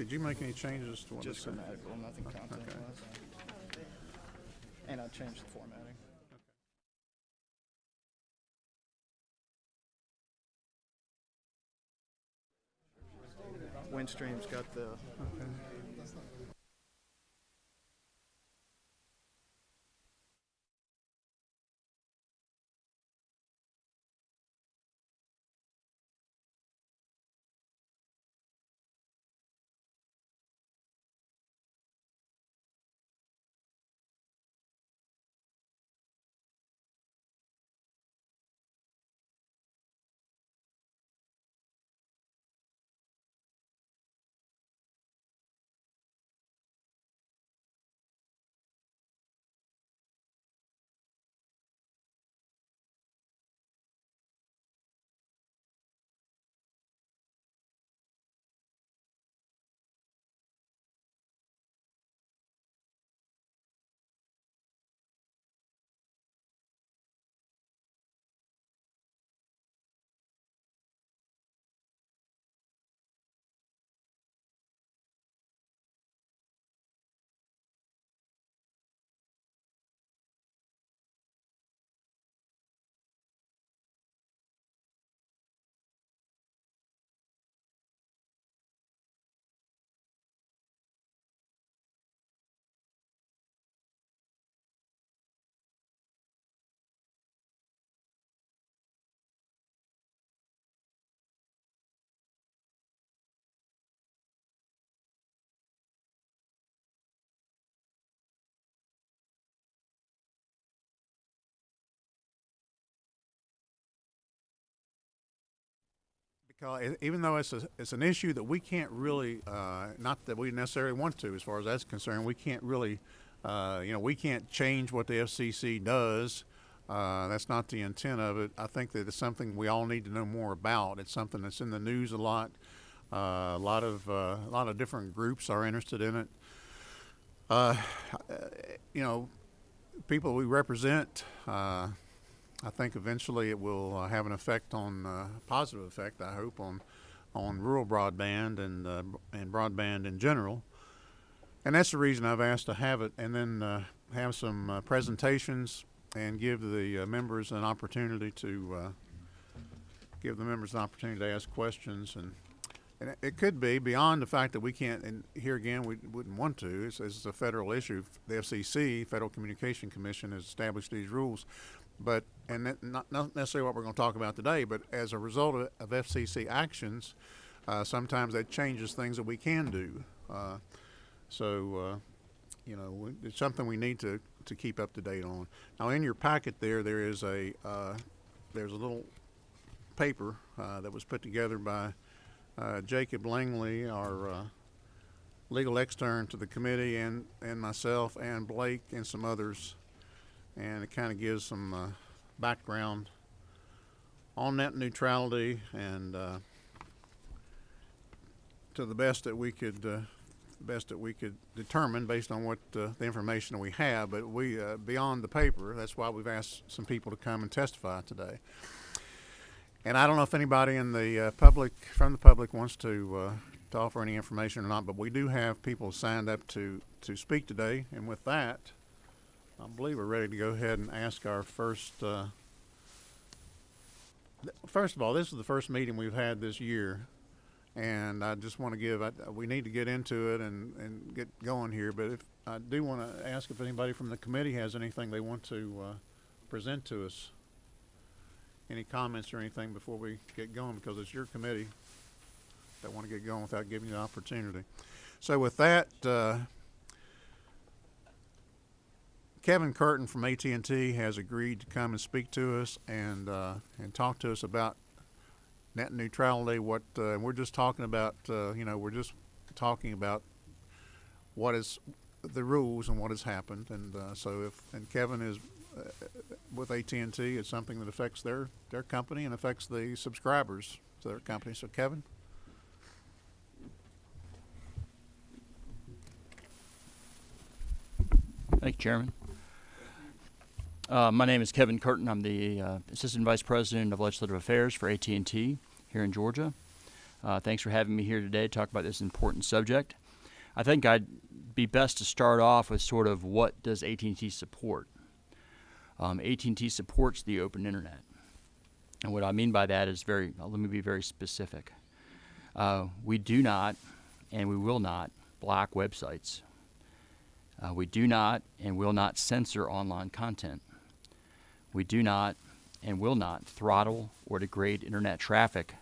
did you make any changes to what Just this said? grammatical, nothing content Okay. wise. And I changed the formatting. Windstream's got the Okay. Because even though it's an issue that we can't really, not that we necessarily want to, as far as that's concerned, we can't really, we can't change what the FCC does. That's not the intent of it. I think that it's something we all need to know more about. It's something that's in the news a lot. A lot of different groups are interested in it. People we represent. I think eventually it will have an effect on positive effect. I hope on rural broadband and broadband in general, and that's the reason I've asked to have it, and then have some presentations and give the members an opportunity to ask questions, and it could be beyond the fact that we can't. And here again, we wouldn't want to. It's a federal issue. The FCC, Federal Communication Commission, has established these rules. But, and that, not necessarily what we're going to talk about today, but as a result of FCC actions, sometimes that changes things that we can do. It's something we need to keep up to date on. Now, in your packet there is there's a little paper that was put together by Jacob Langley, our legal extern to the committee, and myself and Blake and some others. And it kind of gives some background on net neutrality, and to the best that we could determine based on what the information we have. But we beyond the paper. That's why we've asked some people to come and testify today. And I don't know if anybody in the from the public wants to offer any information or not, but we do have people signed up to speak today. And with that, I believe we're ready to go ahead and ask our first. First of all, this is the first meeting we've had this year, and I just want to we need to get into it and get going here. But if I do want to ask if anybody from the committee has anything they want to present to us, any comments or anything before we get going, because it's your committee that want to get going without giving you the opportunity. So with that. Kevin Curtin from AT&T has agreed to come and speak to us and talk to us about net neutrality. We're just talking about, what is the rules and what has happened. And and Kevin is with AT&T, it's something that affects their company and affects the subscribers to their company. So Kevin. Thank you, Chairman. My name is Kevin Curtin. I'm the Assistant Vice President of Legislative Affairs for AT&T here in Georgia. Thanks for having me here today to talk about this important subject. I think I'd be best to start off with sort of what does AT&T support. AT&T supports the open internet. And what I mean by that is let me be very specific. We do not and we will not block websites. We do not and will not censor online content. We do not and will not throttle or degrade internet traffic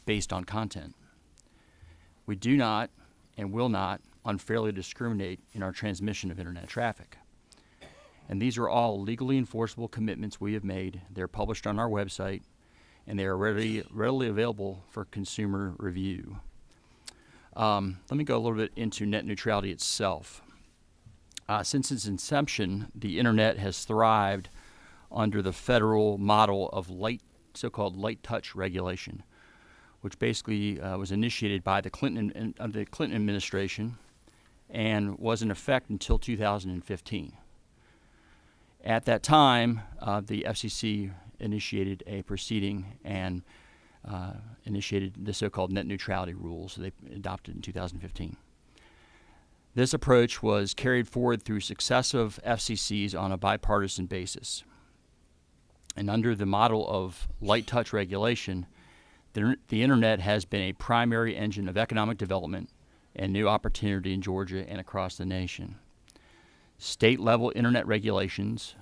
based on content. We do not and will not unfairly discriminate in our transmission of internet traffic. And these are all legally enforceable commitments we have made. They're published on our website, and they are readily available for consumer review. Let me go a little bit into net neutrality itself. Since its inception, the internet has thrived under the federal model of so-called light touch regulation, which basically was initiated by the Clinton administration and was in effect until 2015. At that time, the FCC initiated a proceeding and initiated the so-called net neutrality rules that they adopted in 2015. This approach was carried forward through successive FCCs on a bipartisan basis. And under the model of light touch regulation, the internet has been a primary engine of economic development and new opportunity in Georgia and across the nation. State-level internet regulations,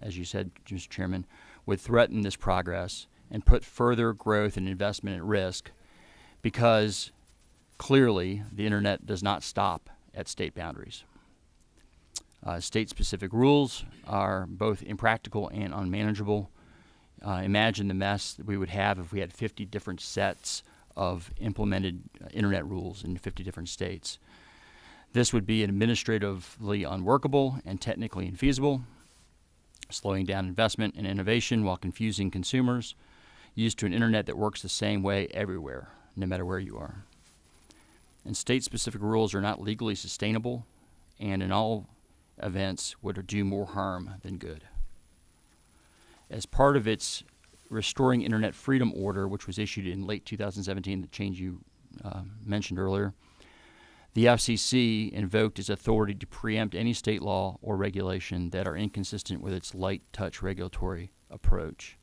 as you said, Mr. Chairman, would threaten this progress and put further growth and investment at risk because clearly the internet does not stop at state boundaries. State-specific rules are both impractical and unmanageable. Imagine the mess that we would have if we had 50 different sets of implemented internet rules in 50 different states. This would be administratively unworkable and technically infeasible, slowing down investment and innovation while confusing consumers used to an internet that works the same way everywhere, no matter where you are. And state-specific rules are not legally sustainable and in all events would do more harm than good. As part of its Restoring Internet Freedom Order, which was issued in late 2017, the change you mentioned earlier, the FCC invoked its authority to preempt any state law or regulation that are inconsistent with its light touch regulatory approach.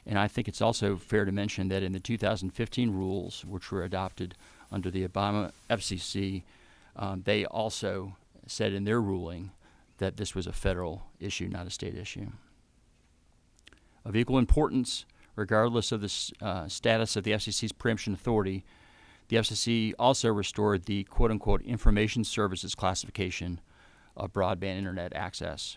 And I think it's also fair to mention that in the 2015 rules, which were adopted under the Obama FCC, they also said in their ruling that this was a federal issue, not a state issue. Of equal importance, regardless of the status of the FCC's preemption authority, the FCC also restored the quote-unquote information services classification of broadband internet access,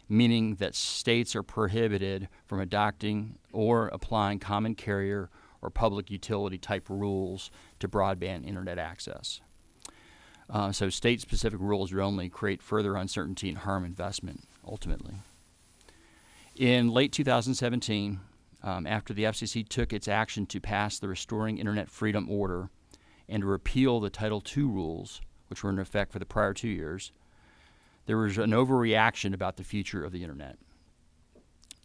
meaning that states are prohibited from adopting or applying common carrier or public utility type rules to broadband internet access. So state-specific rules would only create further uncertainty and harm investment, ultimately. In late 2017, after the FCC took its action to pass the Restoring Internet Freedom Order and to repeal the Title II rules, which were in effect for the prior 2 years, there was an overreaction about the future of the internet.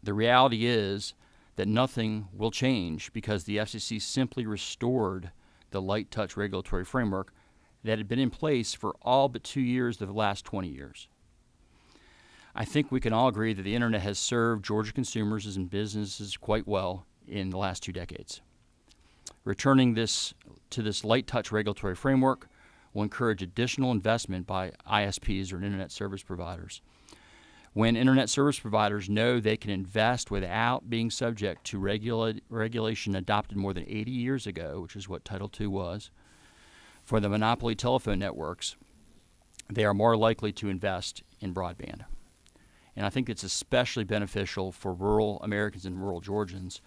The reality is that nothing will change because the FCC simply restored the light touch regulatory framework that had been in place for all but 2 years of the last 20 years. I think we can all agree that the internet has served Georgia consumers and businesses quite well in the last 2 decades. Returning to this light touch regulatory framework will encourage additional investment by ISPs or internet service providers. When internet service providers know they can invest without being subject to regulation adopted more than 80 years ago, which is what Title II was, for the monopoly telephone networks, they are more likely to invest in broadband. And I think it's especially beneficial for rural Americans and rural Georgians,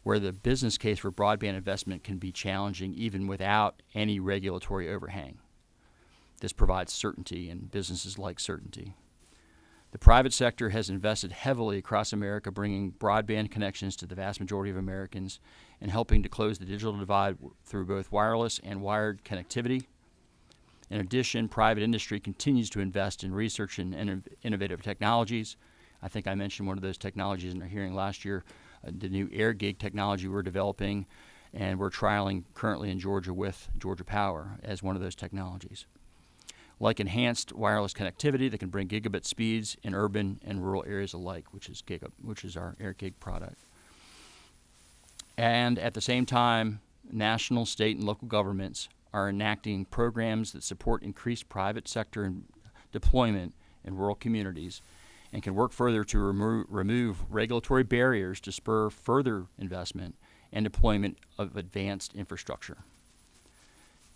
where the business case for broadband investment can be challenging even without any regulatory overhang. This provides certainty, and businesses like certainty. The private sector has invested heavily across America, bringing broadband connections to the vast majority of Americans and helping to close the digital divide through both wireless and wired connectivity. In addition, private industry continues to invest in research and innovative technologies. I think I mentioned one of those technologies in our hearing last year, the new AirGig technology we're developing, and we're trialing currently in Georgia with Georgia Power as one of those technologies. like enhanced wireless connectivity that can bring gigabit speeds in urban and rural areas alike, which is our AirGig product. And at the same time, national, state, and local governments are enacting programs that support increased private sector deployment in rural communities and can work further to remove regulatory barriers to spur further investment and deployment of advanced infrastructure.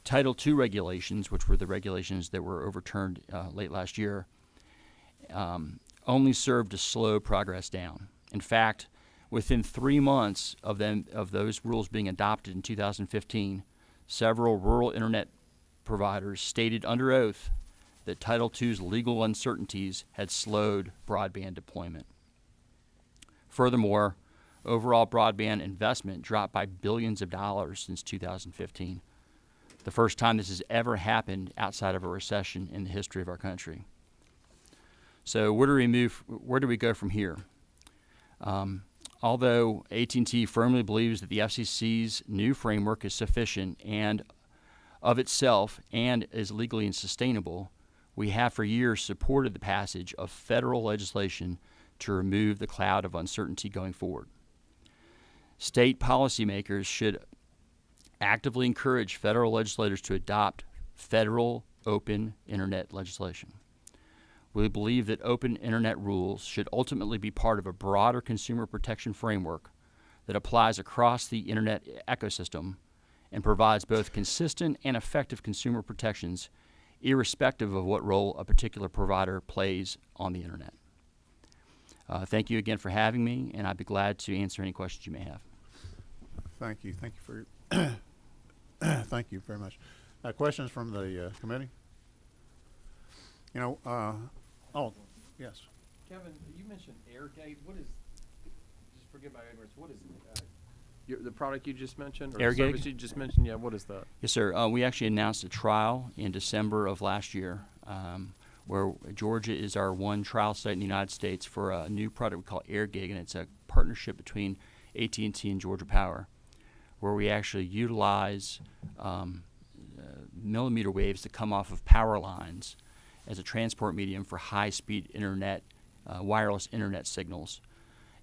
Title II regulations, which were the regulations that were overturned late last year, only served to slow progress down. In fact, within 3 months of those rules being adopted in 2015, several rural internet providers stated under oath that Title II's legal uncertainties had slowed broadband deployment. Furthermore, overall broadband investment dropped by billions of dollars since 2015, the first time this has ever happened outside of a recession in the history of our country. So where do we go from here? Although AT&T firmly believes that the FCC's new framework is sufficient and of itself and is legally sustainable, we have for years supported the passage of federal legislation to remove the cloud of uncertainty going forward. State policymakers should actively encourage federal legislators to adopt federal open internet legislation. We believe that open internet rules should ultimately be part of a broader consumer protection framework that applies across the internet ecosystem and provides both consistent and effective consumer protections irrespective of what role a particular provider plays on the internet. Thank you again for having me, and I'd be glad to answer any questions you may have. Thank you. Thank you for thank you very much. Questions from the committee? You know, oh, yes. Kevin, you mentioned AirGate. What is, just forgive my ignorance, what is the product you just mentioned? Or AirGate? the service you just mentioned? Yeah, what is that? Yes, sir. We actually announced a trial in December of last year where Georgia is our one trial site in the United States for a new product we call AirGig, and it's a partnership between AT&T and Georgia Power, where we actually utilize millimeter waves that come off of power lines as a transport medium for high-speed internet, wireless internet signals.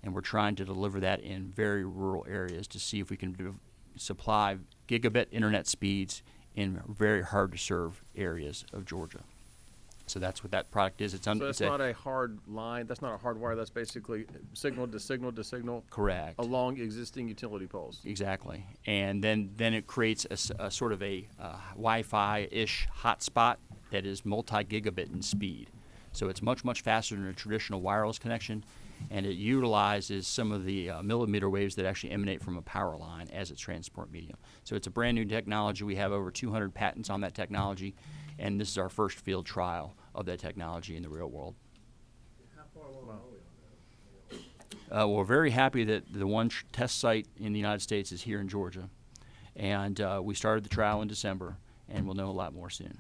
And we're trying to deliver that in very rural areas to see if we can supply gigabit internet speeds in very hard-to-serve areas of Georgia. So that's what that product is. So that's not a hard line, that's not a hard wire, that's basically signal to signal to signal? Correct. Along existing utility poles? Exactly. And then it creates a sort of a Wi-Fi-ish hotspot that is multi-gigabit in speed. So it's much, much faster than a traditional wireless connection, and it utilizes some of the millimeter waves that actually emanate from a power line as its transport medium. So it's a brand new technology. We have over 200 patents on that technology, and this is our first field trial of that technology in the real world. How far along are we on that? We're very happy that the one test site in the United States is here in Georgia, and we started the trial in December, and we'll know a lot more soon.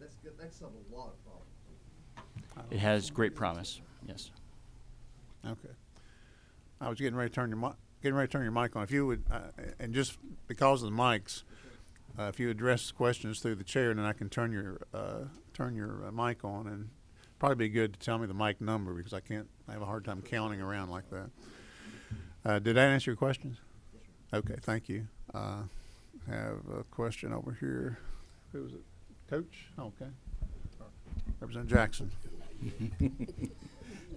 That's good. That solves a lot of problems. It has great promise. Yes. Okay. I was getting ready to turn your mic on. If you would, and just because of the mics, if you address questions through the chair, then I can turn your mic on, and probably be good to tell me the mic number because I have a hard time counting around like that. Did that answer your questions? Yes, sir. Okay, thank you. Have a question over here. Who was it? Coach? Okay. Representative Jackson.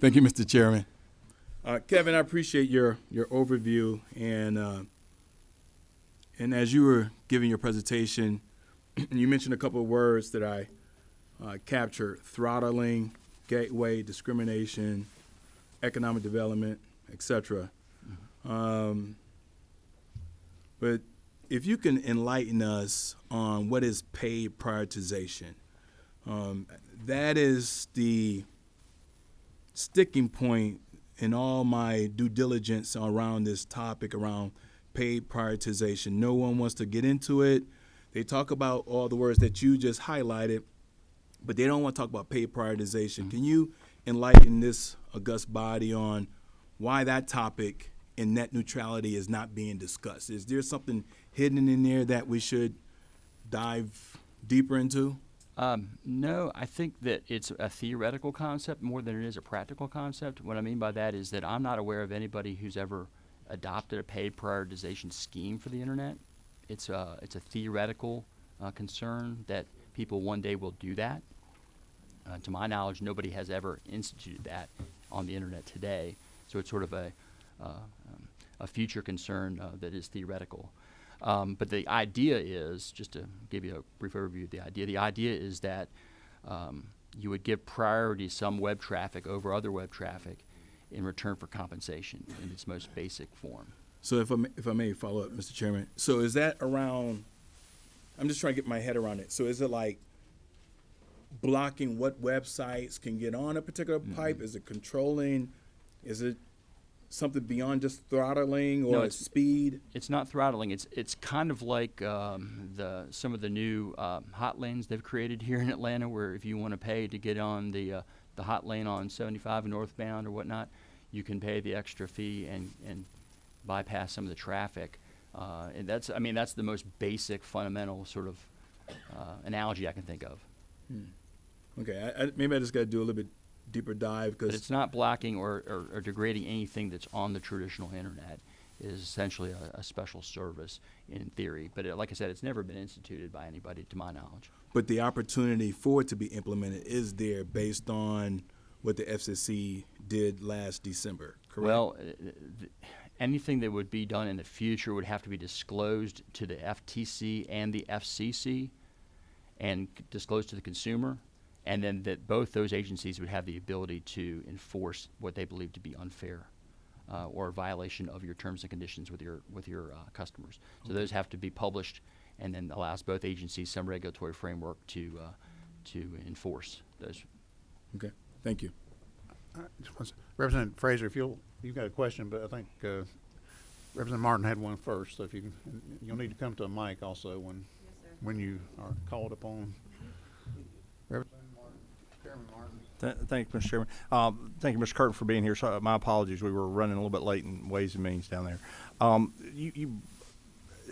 Thank you, Mr. Chairman. Kevin, I appreciate your overview, and as you were giving your presentation, you mentioned a couple of words that I captured: throttling, gateway, discrimination, economic development, etc. But if you can enlighten us on what is paid prioritization, that is the sticking point in all my due diligence around this topic around paid prioritization. No one wants to get into it. They talk about all the words that you just highlighted, but they don't want to talk about paid prioritization. Can you enlighten this august body on why that topic in net neutrality is not being discussed? Is there something hidden in there that we should dive deeper into? No, I think that it's a theoretical concept more than it is a practical concept. What I mean by that is that I'm not aware of anybody who's ever adopted a paid prioritization scheme for the internet. It's a theoretical concern that people one day will do that. To my knowledge, nobody has ever instituted that on the internet today. So it's sort of a future concern that is theoretical. But the idea is, just to give you a brief overview of the idea is that you would give priority to some web traffic over other web traffic in return for compensation in its most basic form. So if I may follow up, Mr. Chairman. So is that around, I'm just trying to get my head around it. So is it like blocking what websites can get on a particular pipe? Is it controlling? Is it something beyond just throttling or No, it's- speed? It's not throttling. It's kind of like some of the new hot lanes they've created here in Atlanta, where if you want to pay to get on the hot lane on 75 northbound or whatnot, you can pay the extra fee and bypass some of the traffic. And that's the most basic, fundamental sort of analogy I can think of. Okay, maybe I just got to do a little bit deeper dive But because it's not blocking or degrading anything that's on the traditional internet. It is essentially a special service in theory. But like I said, it's never been instituted by anybody to my knowledge. but the opportunity for it to be implemented is there based on what the FCC did last December, correct? Well, anything that would be done in the future would have to be disclosed to the FTC and the FCC and disclosed to the consumer, and then that both those agencies would have the ability to enforce what they believe to be unfair or a violation of your terms and conditions with your customers. So those have to be published, and then allows both agencies some regulatory framework to enforce those. Okay, thank you. Representative Fraser, if you've got a question, but I think Representative Martin had one first, so if you'll need to come to a mic also when you are called upon. Representative Martin, Chairman Martin. Thank you, Mr. Chairman. Thank you, Mr. Curtin, for being here. So my apologies. We were running a little bit late in Ways and Means down there. You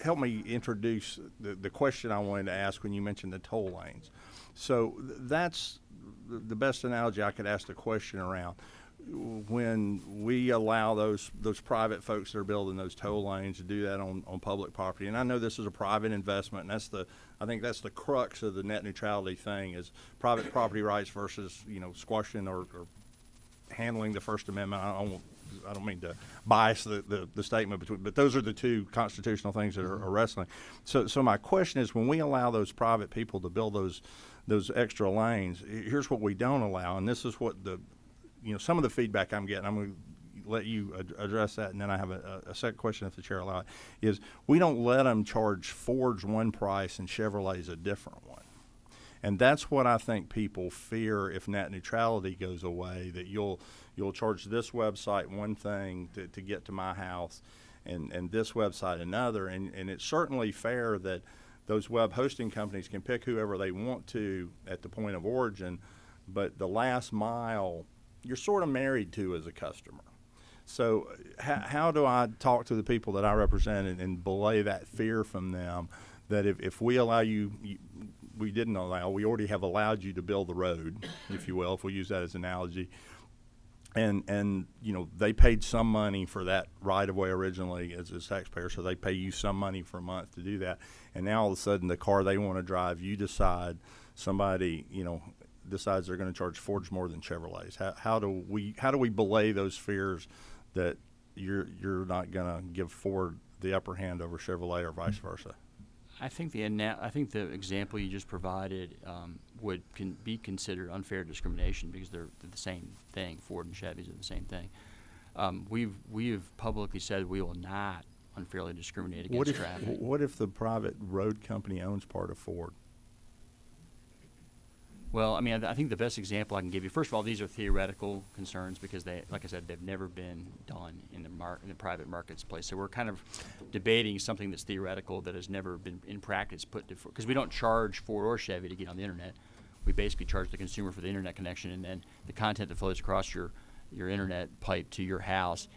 help me introduce the question I wanted to ask when you mentioned the toll lanes. So that's the best analogy I could ask the question around. When we allow those private folks that are building those toll lanes to do that on public property, and I know this is a private investment, and I think that's the crux of the net neutrality thing is private property rights versus squashing or handling the First Amendment. I don't mean to bias the statement but those are the two constitutional things that are wrestling. So my question is, when we allow those private people to build those extra lanes, here's what we don't allow, and this is what some of the feedback I'm getting. I'm going to let you address that, and then I have a second question, if the chair allows it, is we don't let them charge Ford's one price and Chevrolet's a different one. And that's what I think people fear if net neutrality goes away, that you'll charge this website one thing to get to my house and this website another. And it's certainly fair that those web hosting companies can pick whoever they want to at the point of origin, but the last mile you're sort of married to as a customer. So how do I talk to the people that I represent and belay that fear from them that if we allow we already have allowed you to build the road, if you will, if we use that as an analogy, and they paid some money for that right of way originally as a taxpayer, so they pay you some money for a month to do that, and now all of a sudden the car they want to drive, you decide somebody decides they're going to charge Ford's more than Chevrolet's. How do we belay those fears that you're not going to give Ford the upper hand over Chevrolet or vice versa? I think the example you just provided can be considered unfair discrimination because they're the same thing. Ford and Chevys are the same thing. We've publicly said we will not unfairly discriminate against traffic. What if the private road company owns part of Ford? Well, I think the best example I can give you, first of all, these are theoretical concerns because like I said, they've never been done in the private marketplace. So we're kind of debating something that's theoretical that has never been in practice because we don't charge Ford or Chevy to get on the internet. We basically charge the consumer for the internet connection, and then the content that flows across your internet pipe to your house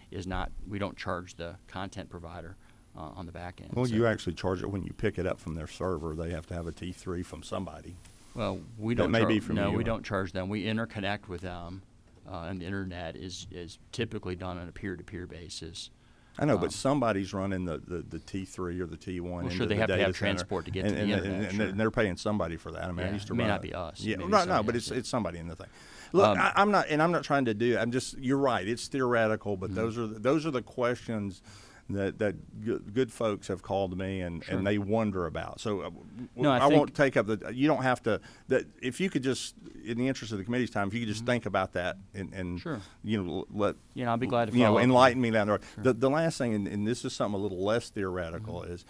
we don't charge the content provider on the back end. Well, you actually charge it when you pick it up from their server. They have to have a T3 from somebody. Well, we That don't. may be from no, you. we don't charge them. We interconnect with them, and the internet is typically done on a peer-to-peer basis. I know, but somebody's running the T3 or the T1 Well, into sure, they the have to data have center, transport to get and, to the and, internet, and, sure. and they're paying somebody for that. I mean, I Yeah, used to it may run not be us. It Yeah, may be no, somebody but else, yeah. it's somebody in the thing. Look, Um, I'm not trying to do. I'm just. You're right. It's theoretical, but Mm-hmm. those are the questions that good folks have called me and they wonder about. So No, I I won't think- take up the. You don't have to. That if you could just, in the interest of the committee's time, if you could just think about that and Mm-hmm. Sure. let Yeah, I'll be glad to you know follow up. enlighten me down the road. The last thing, and this is something a little less theoretical, Mm-hmm. is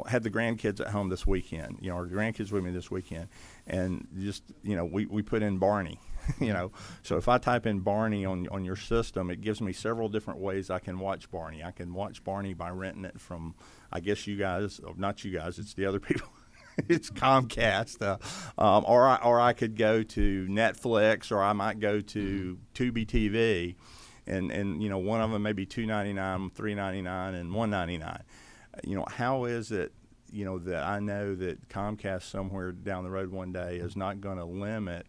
had the grandkids at home this weekend. Our grandkids with me this weekend, and just we put in Barney. So if I type in Barney on your system, it gives me several different ways I can watch Barney. I can watch Barney by renting it from, I guess you guys, or not you guys, it's the other people. It's Comcast, or I could go to Netflix, or I might go to Tubi TV, and one of them may be $2.99, $3.99, and $1.99. How is it that I know that Comcast somewhere down the road one day is not going to limit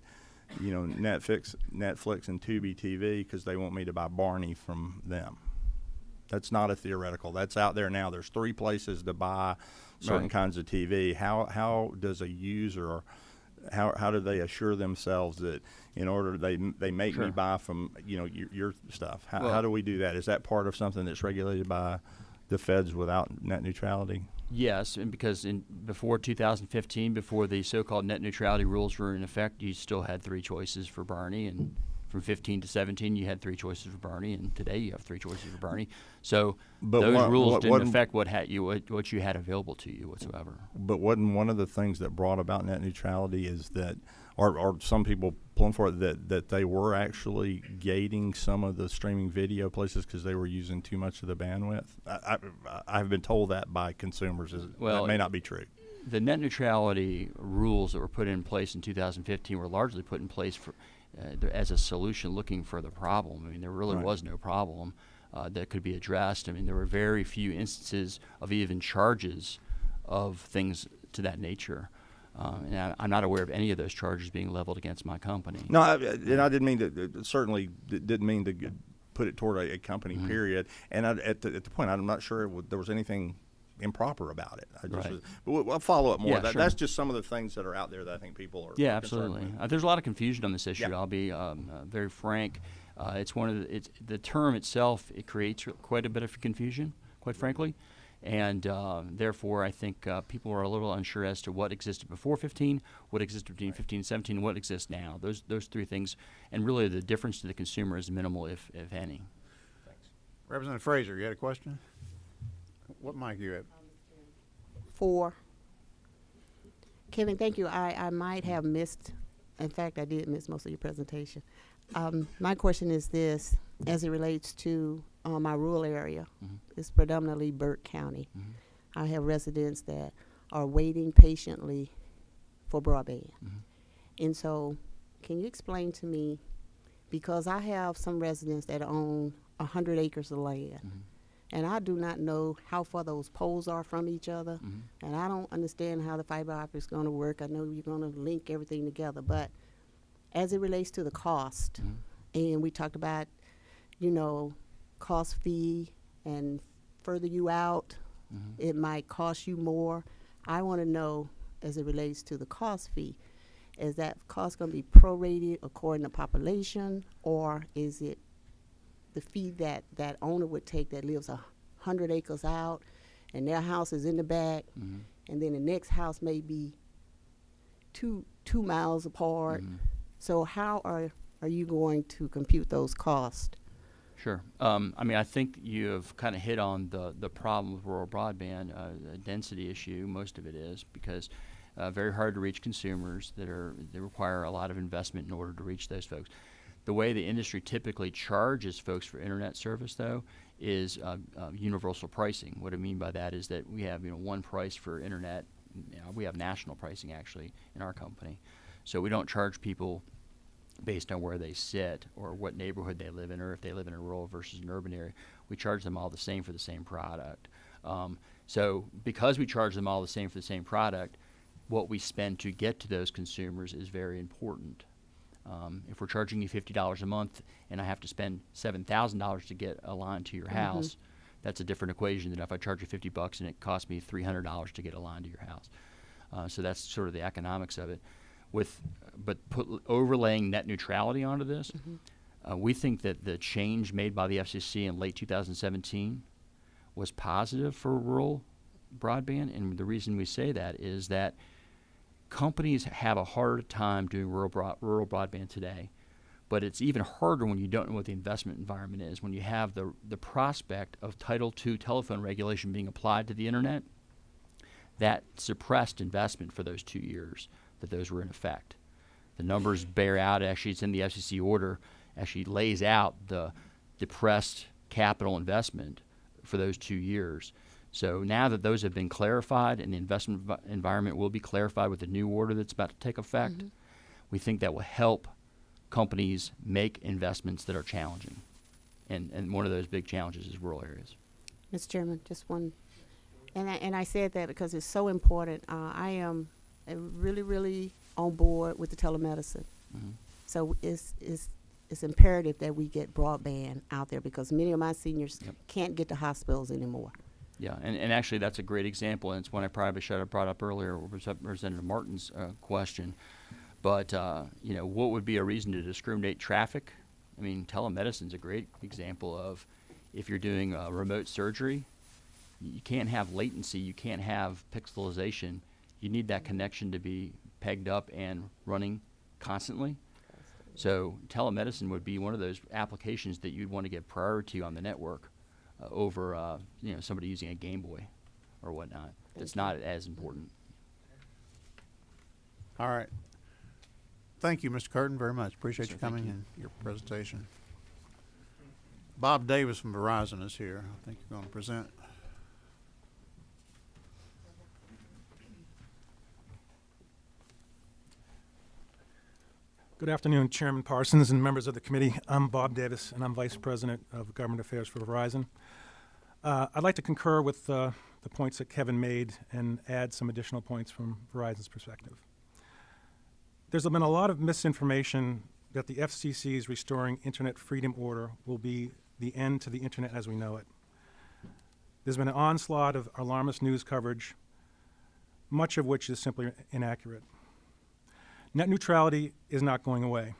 Netflix and Tubi TV because they want me to buy Barney from them? That's not a theoretical. That's out there now. There's 3 places to buy certain Right. kinds of TV. How does a user, how do they assure themselves that in order they make me Sure. buy from your stuff? How Well- do we do that? Is that part of something that's regulated by the feds without net neutrality? Yes, and because before 2015, before the so-called net neutrality rules were in effect, you still had 3 choices for Barney, and from 15 to 17, you had 3 choices for Barney, and today you have 3 choices for Barney. So But those what- rules what- didn't what- affect what you had available to you whatsoever. But wasn't one of the things that brought about net neutrality is that, or some people pulling for it, that they were actually gating some of the streaming video places because they were using too much of the bandwidth? I've been told that by consumers. Well, that may not be true. The net neutrality rules that were put in place in 2015 were largely put in place as a solution looking for the problem. I mean, there really Right. was no problem that could be addressed. I mean, there were very few instances of even charges of things to that nature. And I'm not aware of any of those charges being leveled against my company. No, and I didn't mean to. Certainly didn't mean to put it toward a company. Mm-hmm. Period. And at the point, I'm not sure there was anything improper about it. Right. But we'll follow up more. Yeah, sure. That's just some of the things that are out there that I think people are. Yeah, are concerned absolutely. with. There's a lot of confusion on this issue. Yeah. I'll be very frank. It's the term itself. It creates quite a bit of confusion, quite frankly, and therefore I think people are a little unsure as to what existed before 15, what existed between 15 and 17, and what exists now. Those 3 things, and really the difference to the consumer is minimal, if any. Representative Fraser, you had a question? What mic you have? 4. Kevin, thank you. I might have missed, in fact, I did miss most of your presentation. My question is this, as it relates to my rural area. It's predominantly Burke County. I have residents that are waiting patiently for broadband. And so, can you explain to me, because I have some residents that own 100 acres of land, and I do not know how far those poles are from each other, and I don't understand how the fiber optic is going to work. I know you're going to link everything together, but as it relates to the cost, and we talked about, cost fee, and further you out, it might cost you more. I want to know, as it relates to the cost fee, is that cost going to be prorated according to population, or is it the fee that owner would take that lives 100 acres out, and their house is in the back, and then the next house may be two miles apart? So how are you going to compute those costs? Sure. I think you have kind of hit on the problem with rural broadband, a density issue. Most of it is because very hard to reach consumers they require a lot of investment in order to reach those folks. The way the industry typically charges folks for internet service, though, is universal pricing. What I mean by that is that we have one price for internet. We have national pricing actually in our company, so we don't charge people based on where they sit or what neighborhood they live in, or if they live in a rural versus an urban area. We charge them all the same for the same product. So because we charge them all the same for the same product, what we spend to get to those consumers is very important. If we're charging you $50 a month and I have to spend $7,000 to get a line to your house, that's a different equation than if I charge you $50 and it costs me $300 to get a line to your house. So that's sort of the economics of it. But overlaying net neutrality onto this, we think that the change made by the FCC in late 2017 was positive for rural broadband, and the reason we say that is that companies have a hard time doing rural broadband today, but it's even harder when you don't know what the investment environment is. When you have the prospect of Title II telephone regulation being applied to the internet, that suppressed investment for those 2 years that those were in effect. The numbers bear out, actually it's in the FCC order, actually lays out the depressed capital investment for those 2 years. So now that those have been clarified and the investment environment will be clarified with the new order that's about to take effect, we think that will help companies make investments that are challenging. And one of those big challenges is rural areas. Mr. Chairman, just one, and I said that because it's so important. I am really, really on board with the telemedicine. So it's imperative that we get broadband out there because many of my seniors can't get to hospitals anymore. Yeah, and actually that's a great example, and it's one I probably should have brought up earlier with Representative Martin's question. But, you know, what would be a reason to discriminate traffic? I mean, telemedicine's a great example of if you're doing remote surgery, you can't have latency, you can't have pixelization. You need that connection to be pegged up and running constantly. So telemedicine would be one of those applications that you'd want to give priority on the network over you know, somebody using a Game Boy or whatnot. That's not as important. All right. Thank you, Mr. Curtin, very much. Appreciate Sure, you thank coming you. and your presentation. Bob Davis from Verizon is here. I think you're going to present. Good afternoon, Chairman Parsons and members of the committee. I'm Bob Davis, and I'm Vice President of Government Affairs for Verizon. I'd like to concur with the points that Kevin made and add some additional points from Verizon's perspective. There's been a lot of misinformation that the FCC's Restoring Internet Freedom Order will be the end to the Internet as we know it. There's been an onslaught of alarmist news coverage, much of which is simply inaccurate. Net neutrality is not going away.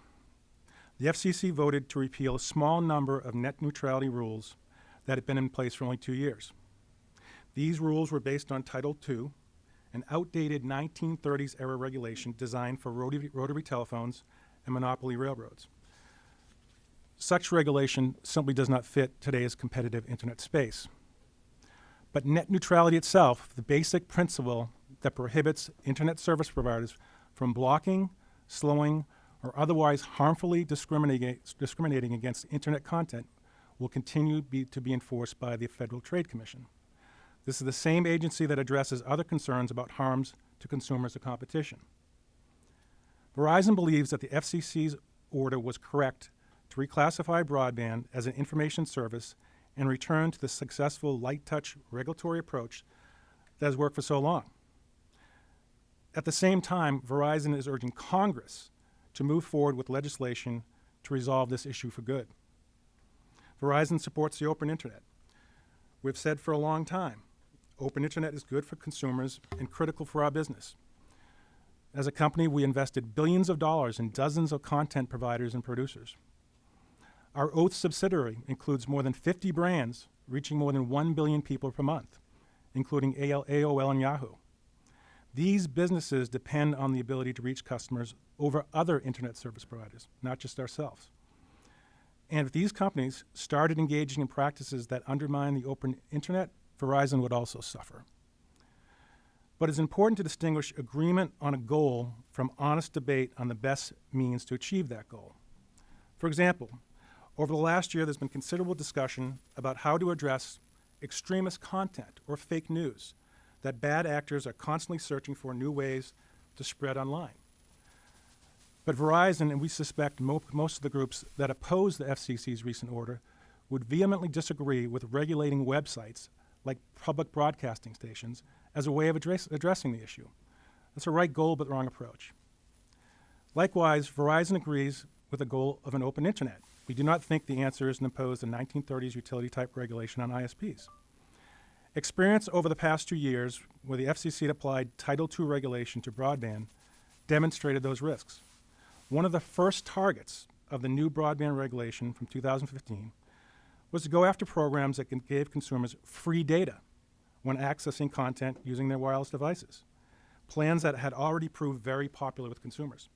The FCC voted to repeal a small number of net neutrality rules that had been in place for only 2 years. These rules were based on Title II, an outdated 1930s era regulation designed for rotary telephones and monopoly railroads. Such regulation simply does not fit today's competitive internet space. But net neutrality itself, the basic principle that prohibits internet service providers from blocking, slowing, or otherwise harmfully discriminating against internet content will continue to be enforced by the Federal Trade Commission. This is the same agency that addresses other concerns about harms to consumers or competition. Verizon believes that the FCC's order was correct to reclassify broadband as an information service and return to the successful light touch regulatory approach that has worked for so long. At the same time, Verizon is urging Congress to move forward with legislation to resolve this issue for good. Verizon supports the open internet. We've said for a long time, open internet is good for consumers and critical for our business. As a company, we invested billions of dollars in dozens of content providers and producers. Our Oath subsidiary includes more than 50 brands, reaching more than 1 billion people per month, including AOL and Yahoo. These businesses depend on the ability to reach customers over other internet service providers, not just ourselves. And if these companies started engaging in practices that undermine the open internet, Verizon would also suffer. But it's important to distinguish agreement on a goal from honest debate on the best means to achieve that goal. For example, over the last year, there's been considerable discussion about how to address extremist content or fake news that bad actors are constantly searching for new ways to spread online. But Verizon, and we suspect most of the groups that oppose the FCC's recent order, would vehemently disagree with regulating websites like public broadcasting stations as a way of addressing the issue. That's a right goal, but the wrong approach. Likewise, Verizon agrees with the goal of an open internet. We do not think the answer is to impose a 1930s utility-type regulation on ISPs. Experience over the past 2 years, where the FCC had applied Title II regulation to broadband, demonstrated those risks. One of the first targets of the new broadband regulation from 2015 was to go after programs that gave consumers free data when accessing content using their wireless devices, plans that had already proved very popular with consumers.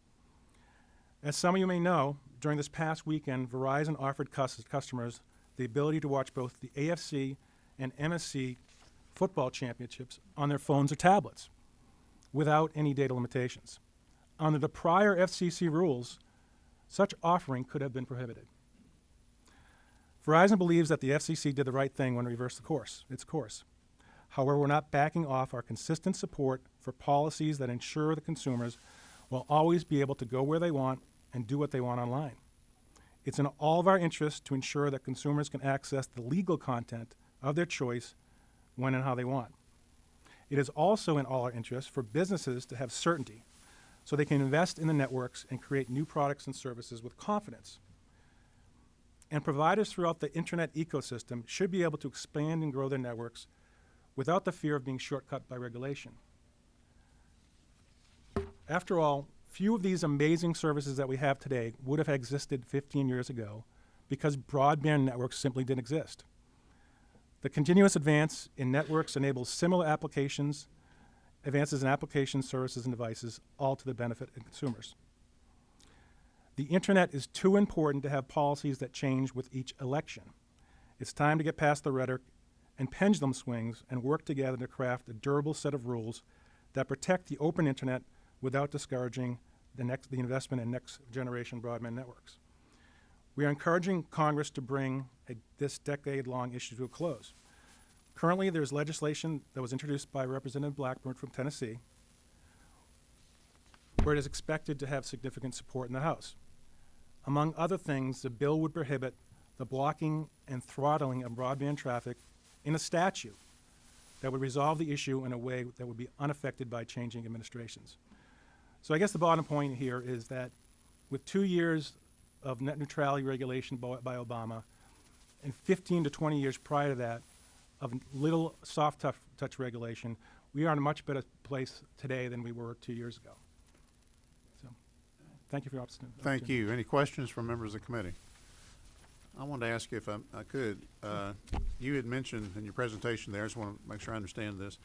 As some of you may know, during this past weekend, Verizon offered customers the ability to watch both the AFC and MSC football championships on their phones or tablets without any data limitations. Under the prior FCC rules, such offering could have been prohibited. Verizon believes that the FCC did the right thing when it reversed its course. However, we're not backing off our consistent support for policies that ensure that consumers will always be able to go where they want and do what they want online. It's in all of our interests to ensure that consumers can access the legal content of their choice when and how they want. It is also in all our interests for businesses to have certainty so they can invest in the networks and create new products and services with confidence. And providers throughout the internet ecosystem should be able to expand and grow their networks without the fear of being shortcut by regulation. After all, few of these amazing services that we have today would have existed 15 years ago because broadband networks simply didn't exist. The continuous advance in networks enables similar applications, advances in applications, services, and devices, all to the benefit of consumers. The internet is too important to have policies that change with each election. It's time to get past the rhetoric and pendulum swings and work together to craft a durable set of rules that protect the open internet without discouraging the investment in next generation broadband networks. We are encouraging Congress to bring this decade-long issue to a close. Currently, there's legislation that was introduced by Representative Blackburn from Tennessee, where it is expected to have significant support in the House. Among other things, the bill would prohibit the blocking and throttling of broadband traffic in a statute that would resolve the issue in a way that would be unaffected by changing administrations. So I guess the bottom point here is that with 2 years of net neutrality regulation by Obama and 15 to 20 years prior to that of little soft touch regulation, we are in a much better place today than we were 2 years ago. So thank you for your opportunity. Thank you. Any questions from members of the committee? I wanted to ask you if I could. You had mentioned in your presentation there, I just want to make sure I understand this,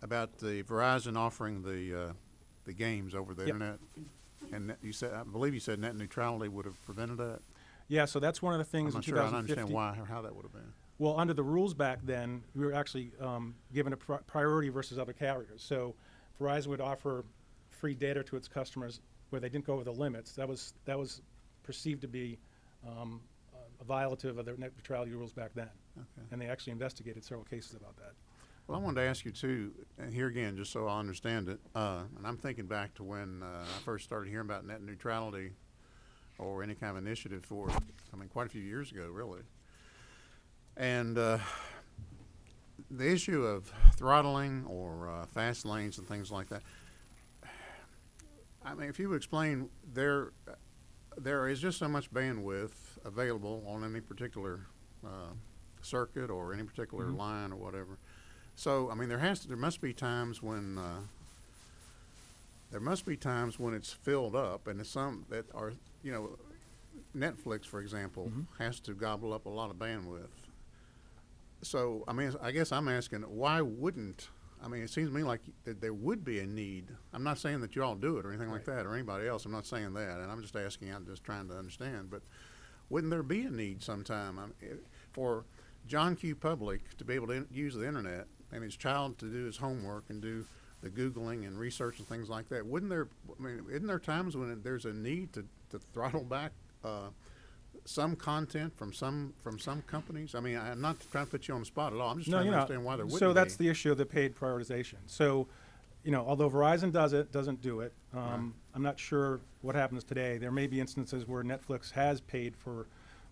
about the Verizon offering the games over the internet. And you said, I believe you said net neutrality would have prevented that. Yeah, so that's one of the things I'm in not sure I 2015. understand why or how that would have been. Well, under the rules back then, we were actually given a priority versus other carriers. So Verizon would offer free data to its customers where they didn't go over the limits. That was perceived to be a violative of their net neutrality rules back then. Okay. And they actually investigated several cases about that. Well, I wanted to ask you too, and here again, just so I understand it, and I'm thinking back to when I first started hearing about net neutrality or any kind of initiative for it, I mean, quite a few years ago, really. And the issue of throttling or fast lanes and things like that, I mean, if you would explain, there is just so much bandwidth available on any particular circuit or any particular line or whatever. So, I mean, there must be times when it's filled up, and it's some that are, you know, Netflix, for example, has to gobble up a lot of bandwidth. So, I mean, I guess I'm asking, why wouldn't? I mean, it seems to me like that there would be a need. I'm not saying that you all do it or anything like that, or anybody else. I'm not saying that, and I'm just asking. I'm just trying to understand. But wouldn't there be a need sometime for John Q. Public to be able to use the internet and his child to do his homework and do the Googling and research and things like that? Wouldn't there? I mean, isn't there times when there's a need to throttle back some content from some companies? I mean, I'm not trying to put you on the spot at all. I'm just trying to understand why there wouldn't be. So that's the issue of the paid prioritization. So, you know, although Verizon doesn't do it, I'm not sure what happens today. There may be instances where Netflix has paid for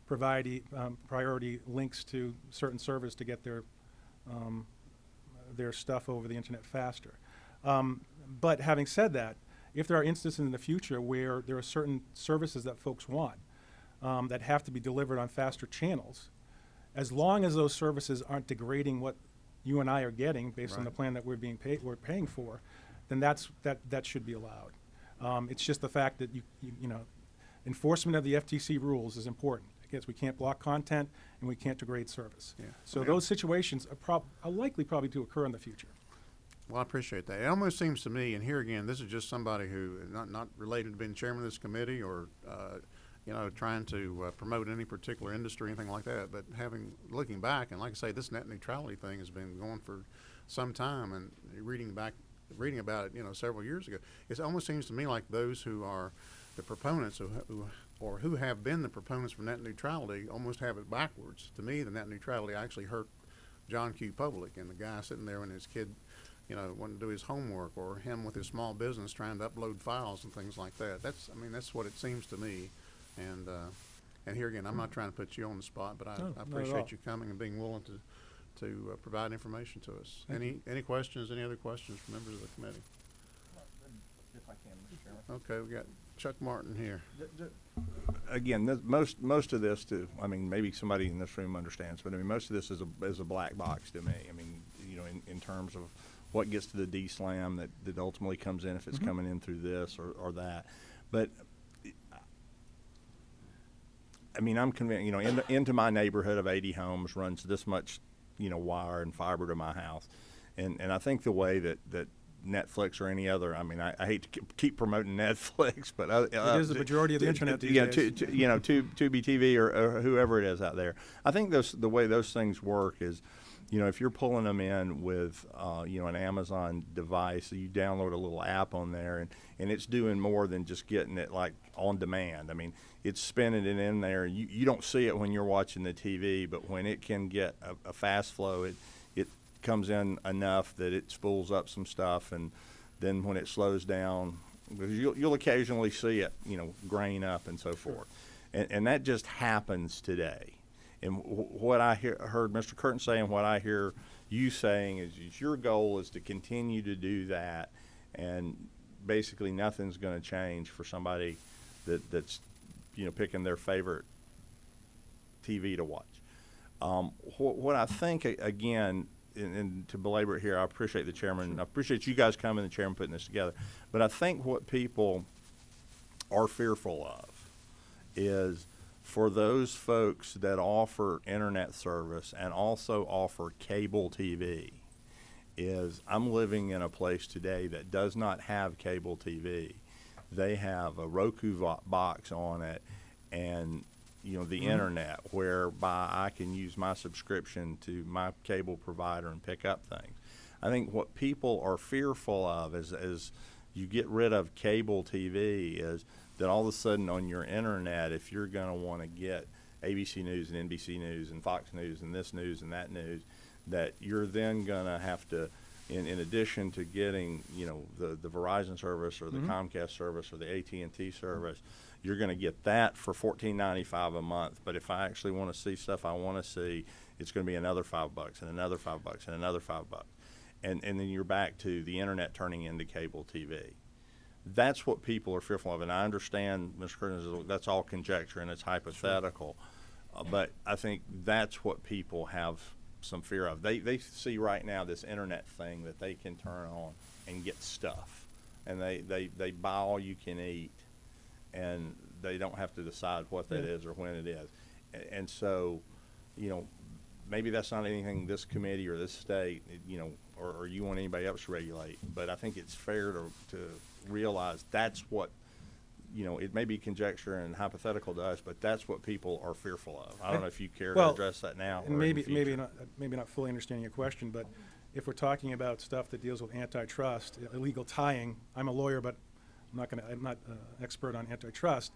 priority links to certain servers to get their stuff over the internet faster. But having said that, if there are instances in the future where there are certain services that folks want that have to be delivered on faster channels, as long as those services aren't degrading what you and I are getting based on the Right. plan that we're paying for, then that should be allowed. It's just the fact that you know, enforcement of the FTC rules is important. Because we can't block content and we can't degrade service. Yeah. So Yeah. those situations are likely probably to occur in the future. Well, I appreciate that. It almost seems to me, and here again, this is just somebody who not related to being chairman of this committee or trying to promote any particular industry or anything like that. But looking back, and like I say, this net neutrality thing has been going for some time, and reading about it, several years ago, it almost seems to me like those who are the proponents who have been the proponents for net neutrality almost have it backwards. To me, the net neutrality actually hurt John Q. Public and the guy sitting there when his kid, wanted to do his homework, or him with his small business trying to upload files and things like that. That's what it seems to me. And here again, I'm not trying to put you on the spot, but No, I not at all. appreciate you coming and being willing to provide information to us. Any questions? Any other questions from members of the committee? If I can, Mr. Chairman. Okay, we got Chuck Martin here. Again, most of this, maybe somebody in this room understands, but most of this is a black box to me. In terms of what gets to the DSLAM that ultimately comes in, if it's coming in through this or that. But I'm convinced, into my neighborhood of 80 homes runs this much, wire and fiber to my house. And I think the way that Netflix or any other, I hate to keep promoting Netflix, but It is the majority of the internet these days. Tubi TV or whoever it is out there. I think the way those things work is, if you're pulling them in with, an Amazon device, you download a little app on there, and it's doing more than just getting it like on demand. It's spinning it in there. You don't see it when you're watching the TV, but when it can get a fast flow, it comes in enough that it spools up some stuff, and then when it slows down, because you'll occasionally see it, grain up and so forth, and that just happens today. And what I heard Mr. Curtin say, and what I hear you saying is your goal is to continue to do that, and basically nothing's going to change for somebody that's picking their favorite TV to watch. What I think again. And to belabor it here, I appreciate the chairman. I appreciate you guys coming, the chairman putting this together. But I think what people are fearful of is for those folks that offer internet service and also offer cable TV, is I'm living in a place today that does not have cable TV. They have a Roku box on it and the internet, whereby I can use my subscription to my cable provider and pick up things. I think what people are fearful of as you get rid of cable TV is that all of a sudden on your internet, if you're going to want to get ABC News and NBC News and Fox News and this news and that news, that you're then going to have to, in addition to getting the Verizon service or the Comcast service or the AT&T service, you're going to get that for $14.95 a month. But if I actually want to see stuff I want to see, it's going to be another $5 and another $5 and another $5. And then you're back to the internet turning into cable TV. That's what people are fearful of. And I understand, Mr. Curtin, that's all conjecture and it's hypothetical. But I think that's what people have some fear of. They see right now this internet thing that they can turn on and get stuff. And they buy all you can eat. And they don't have to decide what that is or when it is. And so, maybe that's not anything this committee or this state, or you want anybody else to regulate. But I think it's fair to realize that's what, it may be conjecture and hypothetical to us, but that's what people are fearful of. I don't know if you care to address that now. And or in the maybe future. not fully understanding your question, but if we're talking about stuff that deals with antitrust, illegal tying, I'm a lawyer, but I'm not an expert on antitrust.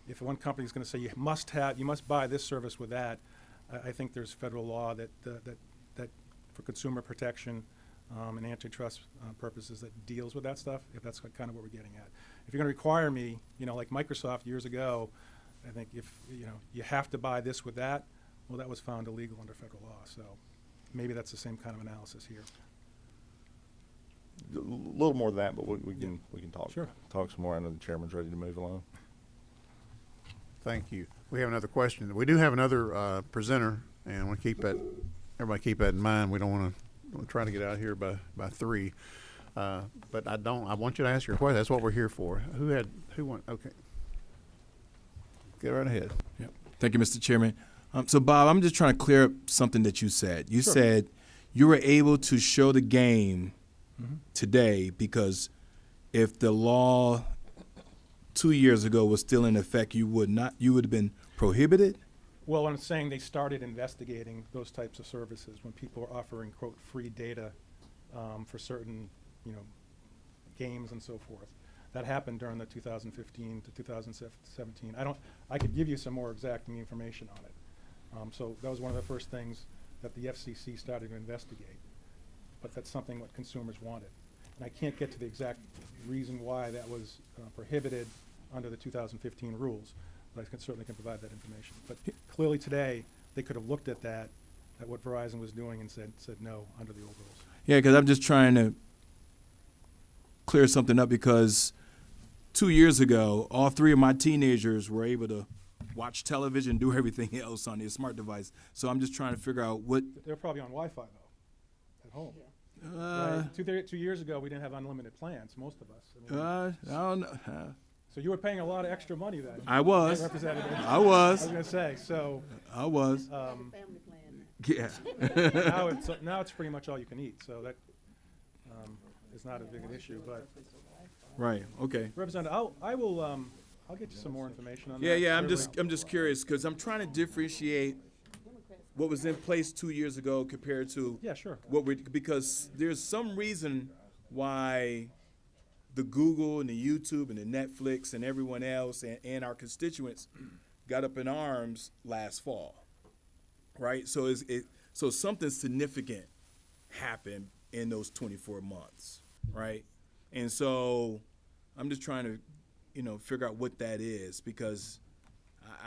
If one company is going to say you must buy this service with that, I think there's federal law that for consumer protection and antitrust purposes that deals with that stuff. If that's kind of what we're getting at. If you're going to require me, like Microsoft years ago, I think if you have to buy this with that, well, that was found illegal under federal law. So maybe that's the same kind of analysis here. a little more than that, but we can talk. Sure. Talk some more. I know the chairman's ready to move along. Thank you. We have another question. We do have another presenter, and we keep that. Everybody keep that in mind. We don't want to try to get out of here by 3. But I want you to ask your question. That's what we're here for. Who went? Okay. Get right ahead. Yep. Thank you, Mr. Chairman. So, Bob, I'm just trying to clear up something that you said. You said you were able to show the game today because if the law 2 years ago was still in effect, you would have been prohibited? Well, I'm saying they started investigating those types of services when people are offering, quote, free data for certain, games and so forth. That happened during the 2015 to 2017. I could give you some more exacting information on it. So that was one of the first things that the FCC started to investigate. But that's something what consumers wanted. And I can't get to the exact reason why that was prohibited under the 2015 rules, but I certainly can provide that information. But clearly today, they could have looked at that, at what Verizon was doing, and said no under the old rules. Yeah, because I'm just trying to clear something up because 2 years ago, all 3 of my teenagers were able to watch television, do everything else on their smart device. So I'm just trying to figure out what. They're probably on Wi-Fi though, at home. Right? 2 years ago, we didn't have unlimited plans, most of us. I don't know. So you were paying a lot of extra money then. I was. Representative. I was. I was going to say, so. I was. Family plan. Yeah. Now it's pretty much all you can eat, so that is not as big an issue, but. Right. Okay. Representative, I'll get you some more information on that. Yeah. I'm Certainly. just curious because I'm trying to differentiate what was in place 2 years ago compared to Yeah, sure. because there's some reason why the Google and the YouTube and the Netflix and everyone else and our constituents got up in arms last fall, right? So so something significant happened in those 24 months, right? And so I'm just trying to, figure out what that is because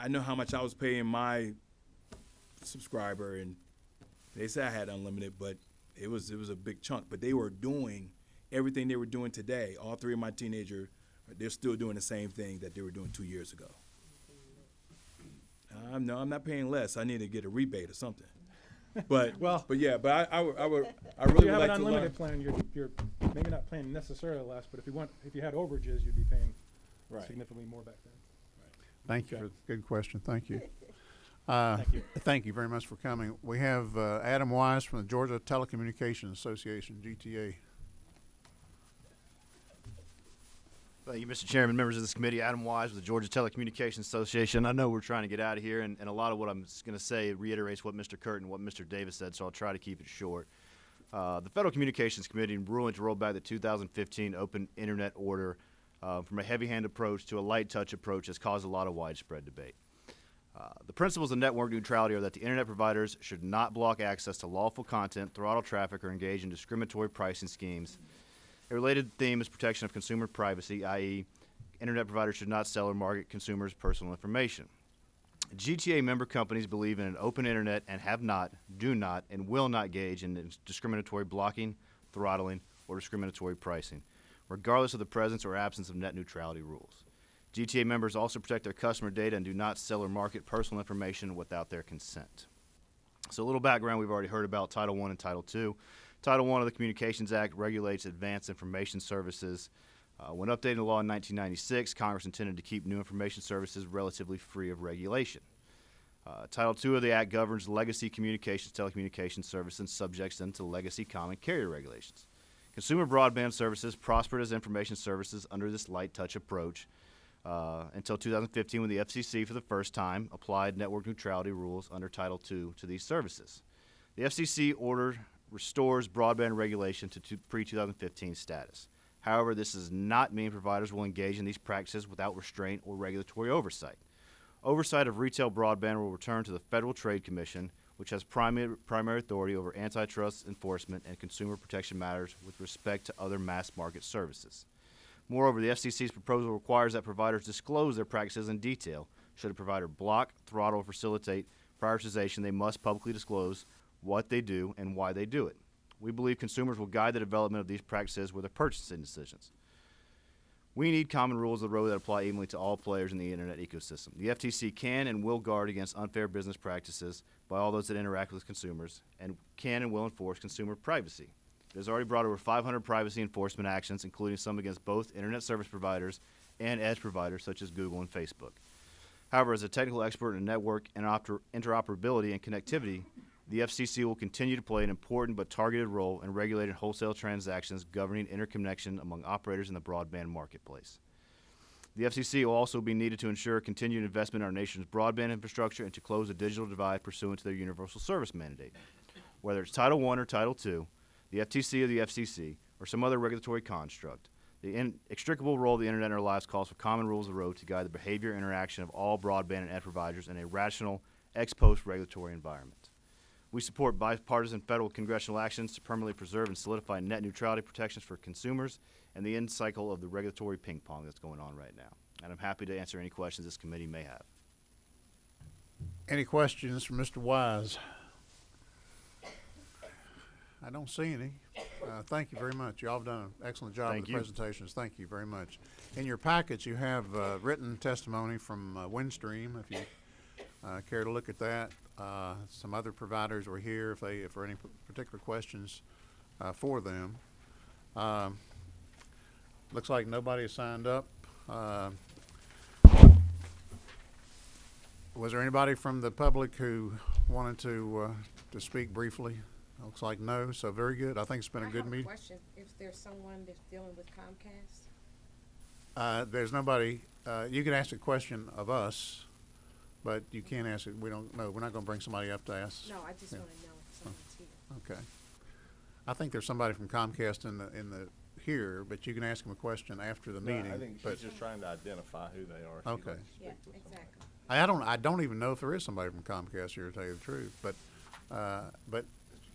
I know how much I was paying my subscriber, and they said I had unlimited, but it was a big chunk. But they were doing everything they were doing today. All 3 of my teenagers, they're still doing the same thing that they were doing 2 years ago. No, I'm not paying less. I need to get a rebate or something. But Well- but I really If would you have like an to unlimited learn. plan, you're maybe not paying necessarily less, but if you had overages, you'd be paying Right. significantly more back then. Thank you for the good question. Thank you. Thank you. Thank you very much for coming. We have Adam Wise from the Georgia Telecommunications Association, GTA. Thank you, Mr. Chairman, members of this committee. Adam Wise with the Georgia Telecommunications Association. I know we're trying to get out of here, and a lot of what I'm going to say reiterates what Mr. Curtin and what Mr. Davis said, so I'll try to keep it short. The Federal Communications Committee ruling to roll back the 2015 Open Internet Order from a heavy-hand approach to a light-touch approach has caused a lot of widespread debate. The principles of network neutrality are that the Internet providers should not block access to lawful content, throttle traffic, or engage in discriminatory pricing schemes. A related theme is protection of consumer privacy, i.e., Internet providers should not sell or market consumers' personal information. GTA member companies believe in an open Internet and have not, do not, and will not engage in discriminatory blocking, throttling, or discriminatory pricing, regardless of the presence or absence of net neutrality rules. GTA members also protect their customer data and do not sell or market personal information without their consent. So a little background we've already heard about Title I and Title II. Title I of the Communications Act regulates advanced information services. When updating the law in 1996, Congress intended to keep new information services relatively free of regulation. Title II of the Act governs legacy communications, telecommunications services, and subjects them to legacy common carrier regulations. Consumer broadband services prospered as information services under this light touch approach until 2015 when the FCC for the first time applied network neutrality rules under Title II to these services. The FCC order restores broadband regulation to pre-2015 status. However, this does not mean providers will engage in these practices without restraint or regulatory oversight. Oversight of retail broadband will return to the Federal Trade Commission, which has primary authority over antitrust enforcement and consumer protection matters with respect to other mass market services. Moreover, the FCC's proposal requires that providers disclose their practices in detail. Should a provider block, throttle, or facilitate prioritization, they must publicly disclose what they do and why they do it. We believe consumers will guide the development of these practices with their purchasing decisions. We need common rules of the road that apply evenly to all players in the internet ecosystem. The FTC can and will guard against unfair business practices by all those that interact with consumers, and can and will enforce consumer privacy. It has already brought over 500 privacy enforcement actions, including some against both internet service providers and edge providers such as Google and Facebook. However, as a technical expert in network and interoperability and connectivity, the FCC will continue to play an important but targeted role in regulating wholesale transactions governing interconnection among operators in the broadband marketplace. The FCC will also be needed to ensure continued investment in our nation's broadband infrastructure and to close the digital divide pursuant to their universal service mandate. Whether it's Title I or Title II, the FTC or the FCC, or some other regulatory construct, the inextricable role of the internet in our lives calls for common rules of the road to guide the behavior and interaction of all broadband and edge providers in a rational, ex-post regulatory environment. We support bipartisan federal congressional actions to permanently preserve and solidify net neutrality protections for consumers and the end cycle of the regulatory ping pong that's going on right now. And I'm happy to answer any questions this committee may have. Any questions for Mr. Wise? I don't see any. Thank you very much. Y'all have done an excellent job Thank with the you. presentations. Thank you very much. In your packets, you have written testimony from Windstream, if you care to look at that. Some other providers were here if for any particular questions for them. Looks like nobody has signed up. Was there anybody from the public who wanted to speak briefly? Looks like no, so very good. I think it's been a good meeting. I have a question. If there's someone that's dealing with Comcast? There's nobody, you can ask a question of us, but you can't ask it, we don't know, we're not gonna bring somebody up to ask. No, I just Yeah. want to know if someone's here. Okay. I think there's somebody from Comcast in the here, but you can ask them a question after the meeting. I think but she's just trying to identify who they are. She'd Okay. like to speak Yeah, with somebody. exactly. I don't even know if there is somebody from Comcast here, to tell you the truth, but Mr.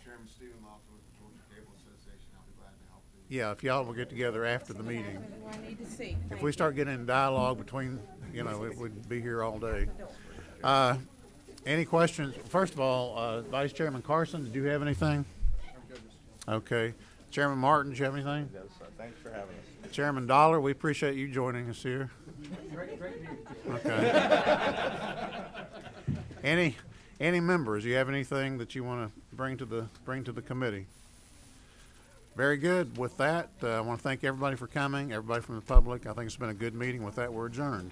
Chairman, Stephen Lofton with the Georgia Cable Association. I'll be glad to help you. yeah, if y'all will get together after the meeting. That's what I need to see. If Thank we you. start getting in dialogue between, it would be here all day. Any questions? First of all, Vice Chairman Carson, did you have anything? Okay. Chairman Martin, did you have anything? Yes, thanks for having us. Chairman Dollar, we appreciate you joining us here. Okay. Any members, you have anything that you want to bring to the committee? Very good. With that, I want to thank everybody for coming, everybody from the public. I think it's been a good meeting. With that, we're adjourned.